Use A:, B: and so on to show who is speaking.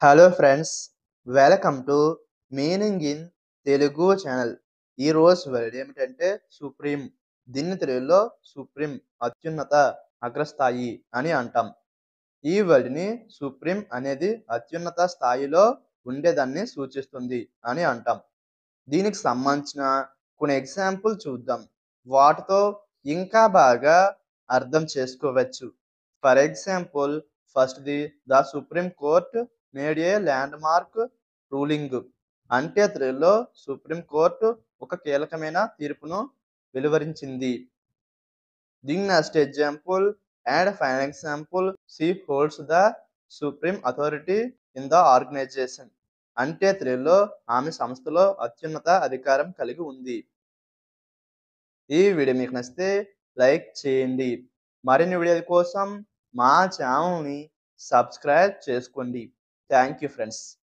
A: Hello friends, welcome to meaning in Telugu channel. ఈరోజు word ఏమిటంటే supreme. దీన్ని తెలుగులో సుప్రీం, అత్యున్నత, అగ్రస్థాయి అని అంటాం. ఈ వర్డ్ని సుప్రీం అనేది అత్యున్నత స్థాయిలో ఉండేదాన్ని సూచిస్తుంది అని అంటాం. దీనికి సంబంధించిన కొన్ని ఎగ్జాంపుల్ చూద్దాం. వాటితో ఇంకా బాగా అర్థం చేసుకోవచ్చు. ఫర్ ఎగ్జాంపుల్, ఫస్ట్‌ది the Supreme Court made a landmark ruling. అంటే తెలుగులో సుప్రీం కోర్టు ఒక కీలకమైన తీర్పును వెలువరించింది. దీని next example and final example, she holds the supreme authority in the organisation. అంటే తెలుగులో ఆమె సంస్థలో అత్యున్నత అధికారం కలిగి ఉంది. ఈ వీడియో మీకు నచ్చితే లైక్ చేయండి. మరిన్ని వీడియోల కోసం మా ఛానల్ని సబ్స్క్రైబ్ చేసుకోండి. Thank you friends.